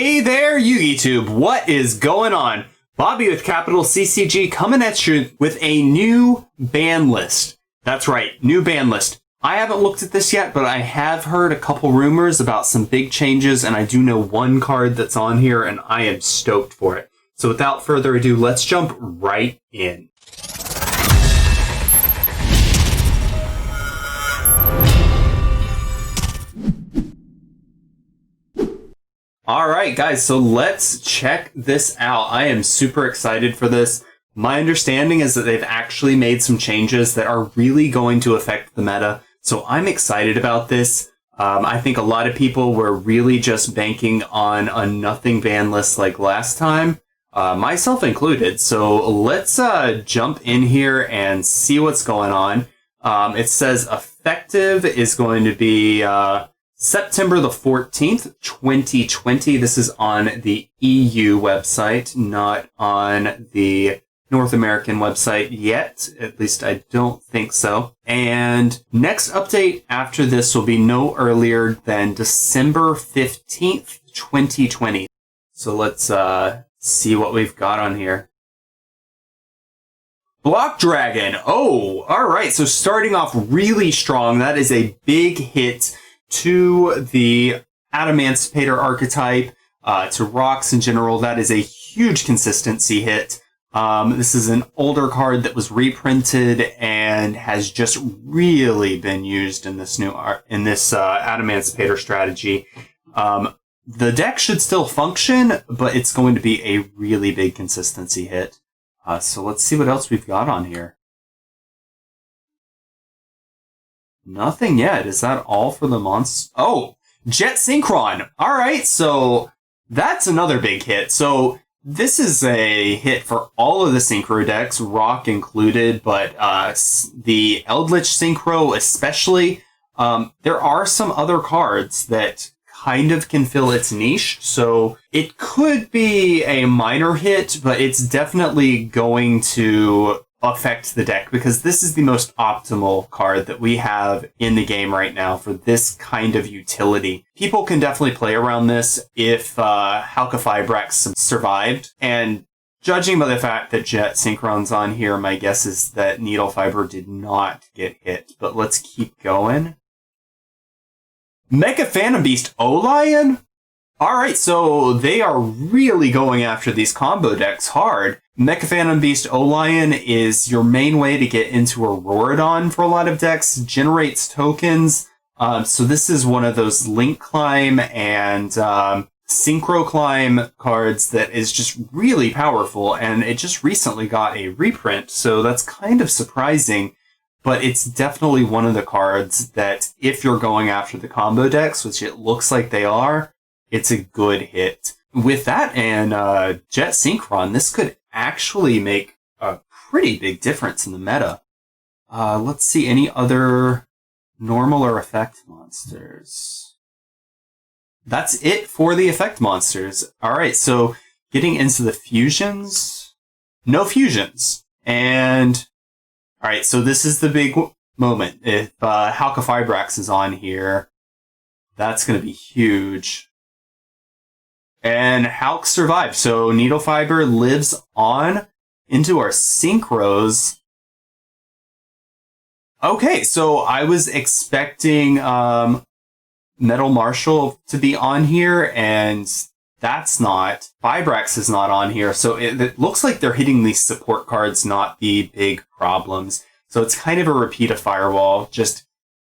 Hey there, YugiTube. What is going on? Bobby with Capital CCG coming at you with a new ban list. That's right, new ban list. I haven't looked at this yet, but I have heard a couple rumors about some big changes, and I do know one card that's on here, and I am stoked for it. So without further ado, let's jump right in. Alright guys, so let's check this out. I am super excited for this. My understanding is that they've actually made some changes that are really going to affect the meta. So I'm excited about this. I think a lot of people were really just banking on a nothing ban list like last time, myself included. So let's jump in here and see what's going on. It says effective is going to be September the 14th, 2020. This is on the EU website, not on the North American website yet. At least I don't think so. And next update after this will be no earlier than December 15th, 2020. So let's see what we've got on here. Block Dragon. Oh, all right. So starting off really strong. That is a big hit to the Adamantipator archetype, to rocks in general. That is a huge consistency hit. This is an older card that was reprinted and has just really been used in this new Adamantipator strategy. The deck should still function, but it's going to be a really big consistency hit. So let's see what else we've got on here. Nothing yet. Is that all for the monster? Oh, Jet Synchron. All right, so that's another big hit. So this is a hit for all of the Synchro decks, Rock included, but the Eldritch Synchro especially. There are some other cards that kind of can fill its niche, so it could be a minor hit, but it's definitely going to affect the deck because this is the most optimal card that we have in the game right now for this kind of utility. People can definitely play around this if Halqifibrax survived, and judging by the fact that Jet Synchron's on here, my guess is that Needle Fiber did not get hit, but let's keep going. Mecha Phantom Beast O-Lion? Alright, so they are really going after these combo decks hard. Mecha Phantom Beast O-Lion is your main way to get into Auroradon for a lot of decks, generates tokens. So this is one of those Link Climb and Synchro Climb cards that is just really powerful, and it just recently got a reprint, so that's kind of surprising. But it's definitely one of the cards that if you're going after the combo decks, which it looks like they are, it's a good hit. With that and Jet Synchron, this could actually make a pretty big difference in the meta. Let's see, any other normal or effect monsters? That's it for the effect monsters. Alright, so getting into the fusions. No fusions. And, alright, so this is the big moment. If Halqifibrax is on here, that's going to be huge. And Halq survived, so Needle Fiber lives on into our Synchros. Okay, so I was expecting Metal Marshal to be on here, and that's not. Fibrax is not on here, so it looks like they're hitting these support cards, not the big problems. So it's kind of a repeat of Firewall, just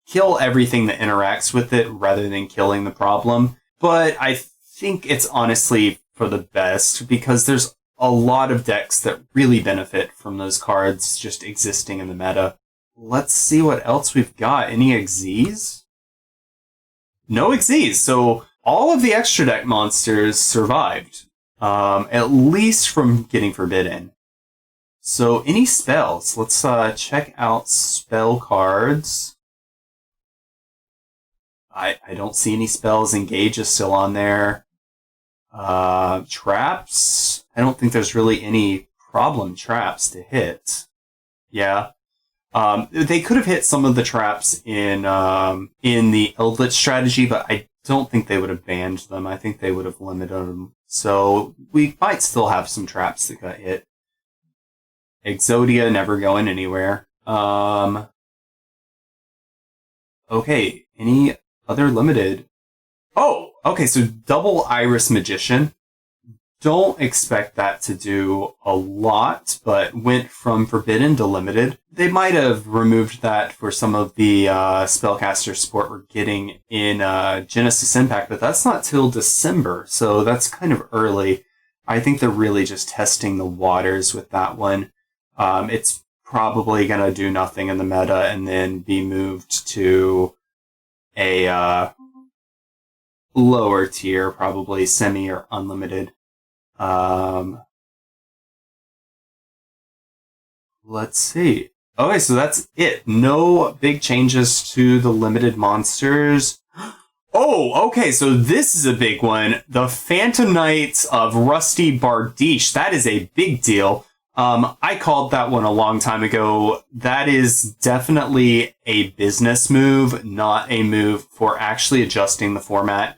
kill everything that interacts with it rather than killing the problem. But I think it's honestly for the best because there's a lot of decks that really benefit from those cards just existing in the meta. Let's see what else we've got. Any Xyz? No Xyz. So all of the extra deck monsters survived, at least from getting forbidden. So any spells? Let's check out spell cards. I don't see any spells. Engage is still on there. Traps. I don't think there's really any problem traps to hit. Yeah. They could have hit some of the traps in the Eldritch strategy, but I don't think they would have banned them. I think they would have limited them. So we might still have some traps that got hit. Exodia never going anywhere. Okay, any other limited? Oh, okay, so double Iris Magician. Don't expect that to do a lot, but went from Forbidden to Limited. They might have removed that for some of the spellcaster support we're getting in Genesis Impact, but that's not till December, so that's kind of early. I think they're really just testing the waters with that one. It's probably going to do nothing in the meta and then be moved to a lower tier, probably semi or unlimited. Let's see. Okay, so that's it. No big changes to the limited monsters. Oh, okay, so this is a big one. The Phantom Knights of Rusty Bardiche. That is a big deal. I called that one a long time ago. That is definitely a business move, not a move for actually adjusting the format.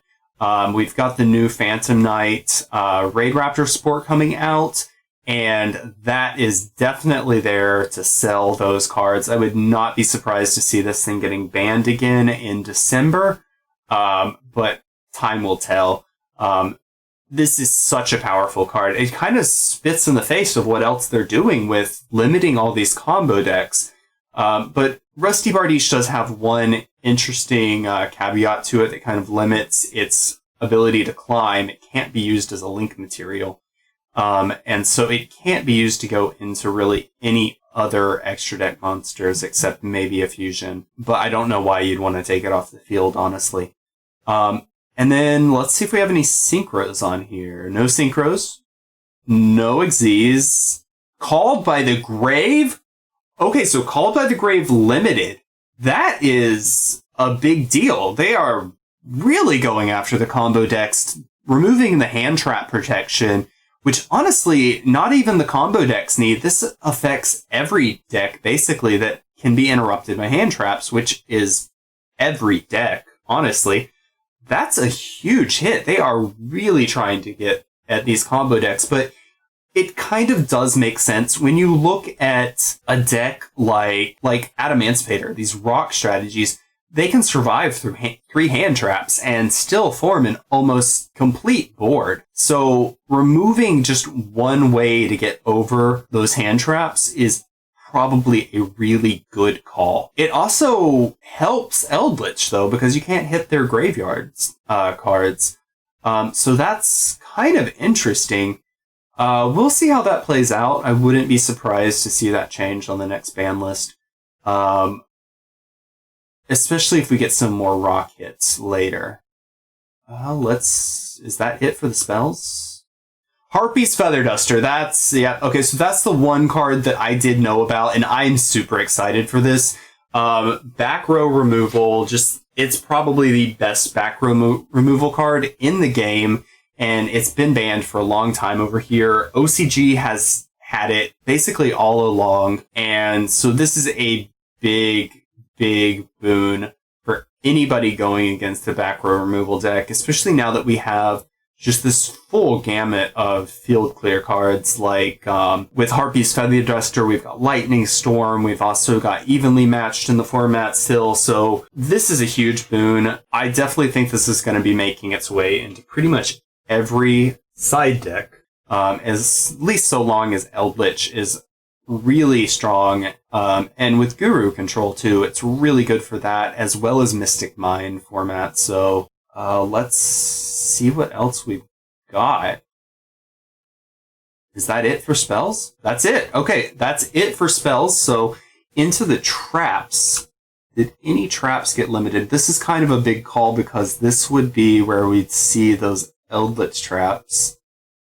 We've got the new Phantom Knight Raid Raptor support coming out, and that is definitely there to sell those cards. I would not be surprised to see this thing getting banned again in December, but time will tell. This is such a powerful card. It kind of spits in the face of what else they're doing with limiting all these combo decks. But Rusty Bardiche does have one interesting caveat to it that kind of limits its ability to climb. It can't be used as a link material. And so it can't be used to go into really any other extra deck monsters except maybe a fusion. But I don't know why you'd want to take it off the field, honestly. And then let's see if we have any synchros on here. No synchros. No Xyz. Called by the Grave? Okay, so Called by the Grave Limited. That is a big deal. They are really going after the combo decks, removing the hand trap protection, which honestly, not even the combo decks need. This affects every deck, basically, that can be interrupted by hand traps, which is every deck, honestly. That's a huge hit. They are really trying to get at these combo decks, but it kind of does make sense when you look at a deck like Adamancipator, these rock strategies. They can survive through 3 hand traps and still form an almost complete board. So removing just one way to get over those hand traps is probably a really good call. It also helps Eldritch, though, because you can't hit their graveyards cards. So that's kind of interesting. We'll see how that plays out. I wouldn't be surprised to see that change on the next ban list. Especially if we get some more rock hits later. Is that it for the spells? Harpys Feather Duster. Okay, so that's the one card that I did know about, and I'm super excited for this. Back row removal, it's probably the best back row removal card in the game, and it's been banned for a long time over here. OCG has had it basically all along, and so this is a big boon for anybody going against the back row removal deck, especially now that we have just this full gamut of field clear cards, like with Harpy's Feather Duster, we've got Lightning Storm, we've also got Evenly Matched in the format still, so this is a huge boon. I definitely think this is going to be making its way into pretty much every side deck, at least so long as Eldritch is really strong, and with Guru control too, it's really good for that, as well as Mystic Mine format, so let's see what else we've got. Is that it for spells? That's it. Okay, that's it for spells. So into the traps. Did any traps get limited? This is kind of a big call because this would be where we'd see those Eldritch traps.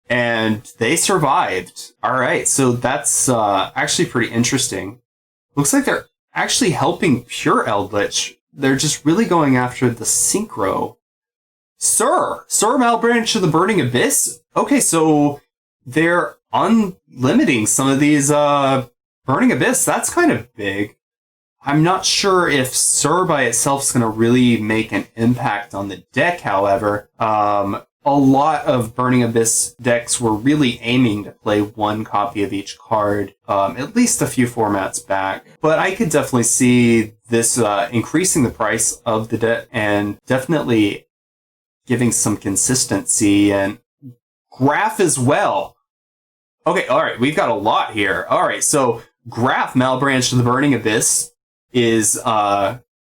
And they survived. All right, so that's actually pretty interesting. Looks like they're actually helping pure Eldritch. They're just really going after the synchro. Sir Malbranch of the Burning Abyss? Okay, so they're unlimiting some of these Burning Abyss. That's kind of big. I'm not sure if Sur by itself is going to really make an impact on the deck, however. A lot of Burning Abyss decks were really aiming to play one copy of each card, at least a few formats back. But I could definitely see this increasing the price of the deck and definitely giving some consistency and Graph as well. Okay, alright, we've got a lot here. Alright, so Graph Malbranch to the Burning Abyss is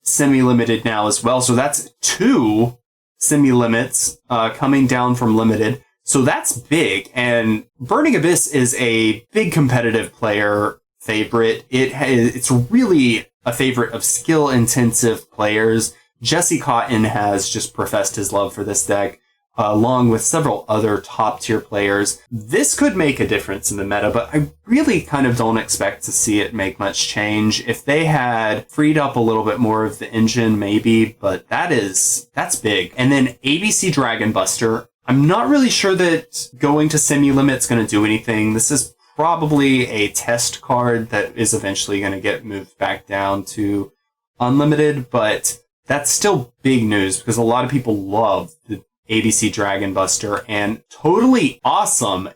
semi-limited now as well. So that's 2 semi-limits coming down from limited. So that's big. And Burning Abyss is a big competitive player favorite. It's really a favorite of skill-intensive players. Jesse Cotton has just professed his love for this deck, along with several other top-tier players. This could make a difference in the meta, but I really kind of don't expect to see it make much change. If they had freed up a little bit more of the engine, maybe, but that's big. And then ABC Dragon Buster. I'm not really sure that going to semi-limit's going to do anything. This is probably a test card that is eventually going to get moved back down to unlimited, but that's still big news because a lot of people love the ABC Dragon Buster, and totally awesome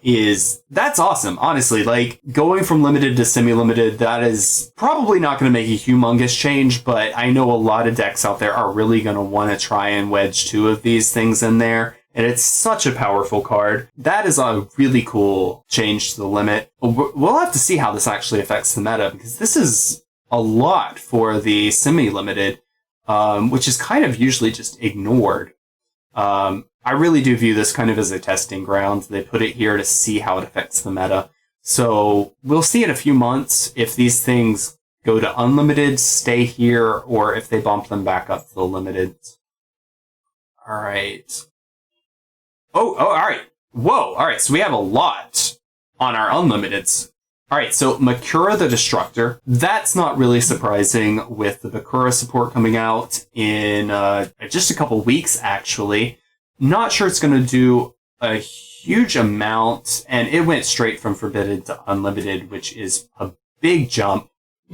that's awesome, honestly. Like, going from limited to semi-limited, that is probably not going to make a humongous change, but I know a lot of decks out there are really going to want to try and wedge 2 of these things in there, and it's such a powerful card. That is a really cool change to the limit. We'll have to see how this actually affects the meta, because this is a lot for the semi-limited, which is kind of usually just ignored. I really do view this kind of as a testing ground. They put it here to see how it affects the meta. So we'll see in a few months if these things go to unlimited, stay here, or if they bump them back up to the limited. All right. Oh, all right. Whoa. All right. So we have a lot on our unlimiteds. All right. So Makura the Destructor. That's not really surprising with the Bakura support coming out in just a couple weeks, actually. Not sure it's going to do a huge amount, and it went straight from Forbidden to Unlimited, which is a big jump.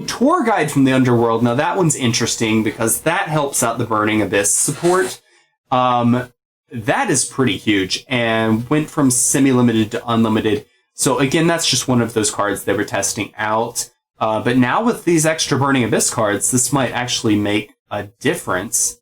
Tour Guide from the Underworld. Now that one's interesting because that helps out the Burning Abyss support. That is pretty huge and went from semi-limited to unlimited. So again, that's just one of those cards they were testing out. But now with these extra Burning Abyss cards, this might actually make a difference.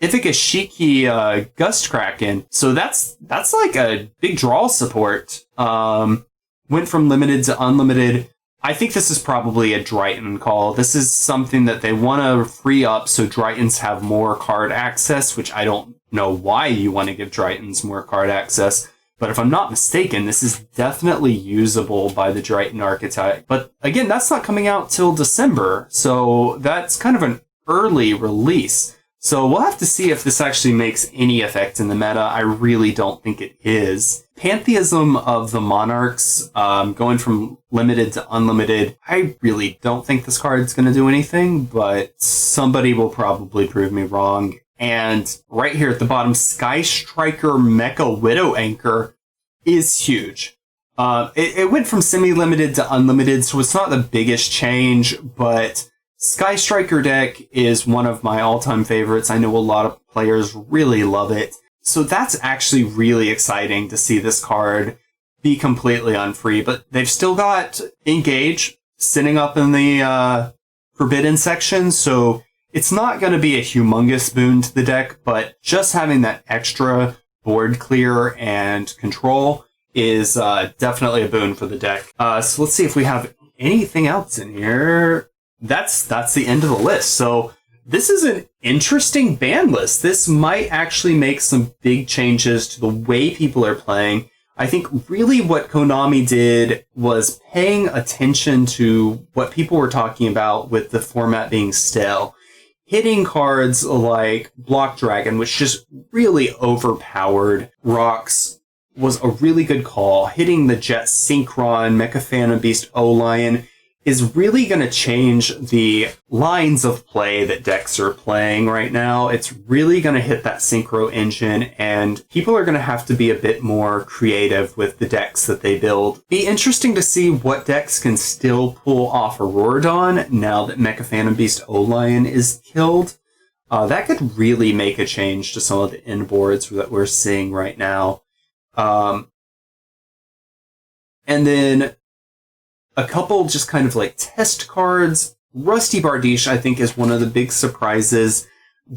Ithaca Shiki Gust Kraken. So that's like a big draw support. Went from limited to unlimited. I think this is probably a Dryton call. This is something that they want to free up so Drytons have more card access, which I don't know why you want to give Drytons more card access. But if I'm not mistaken, this is definitely usable by the Dryton archetype. But again, that's not coming out till December. So that's kind of an early release. So we'll have to see if this actually makes any effect in the meta. I really don't think it is. Pantheism of the Monarchs, going from limited to unlimited. I really don't think this card's going to do anything, but somebody will probably prove me wrong. And right here at the bottom, Sky Striker Mecha Widow Anchor is huge. It went from semi-limited to unlimited, so it's not the biggest change, but Sky Striker deck is one of my all-time favorites. I know a lot of players really love it. So that's actually really exciting to see this card be completely unfree, but they've still got Engage sitting up in the Forbidden section, so it's not going to be a humongous boon to the deck, but just having that extra board clear and control is definitely a boon for the deck. So let's see if we have anything else in here. That's the end of the list. So this is an interesting ban list. This might actually make some big changes to the way people are playing. I think really what Konami did was paying attention to what people were talking about with the format being stale. Hitting cards like Block Dragon, which just really overpowered rocks, was a really good call. Hitting the Jet Synchron, Mecha Phantom Beast O-Lion is really going to change the lines of play that decks are playing right now. It's really going to hit that synchro engine, and people are going to have to be a bit more creative with the decks that they build. Be interesting to see what decks can still pull off Auroradon now that Mecha Phantom Beast O-Lion is killed. That could really make a change to some of the end boards that we're seeing right now. And then a couple just kind of like test cards. Rusty Bardiche, I think, is one of the big surprises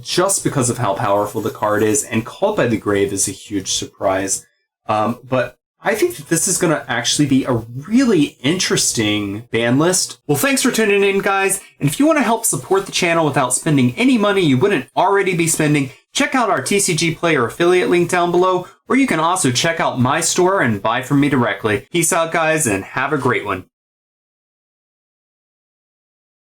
just because of how powerful the card is, and Called by the Grave is a huge surprise. But I think that this is going to actually be a really interesting ban list. Well, thanks for tuning in, guys. And if you want to help support the channel without spending any money you wouldn't already be spending, check out our TCG Player affiliate link down below, or you can also check out my store and buy from me directly. Peace out, guys, and have a great one.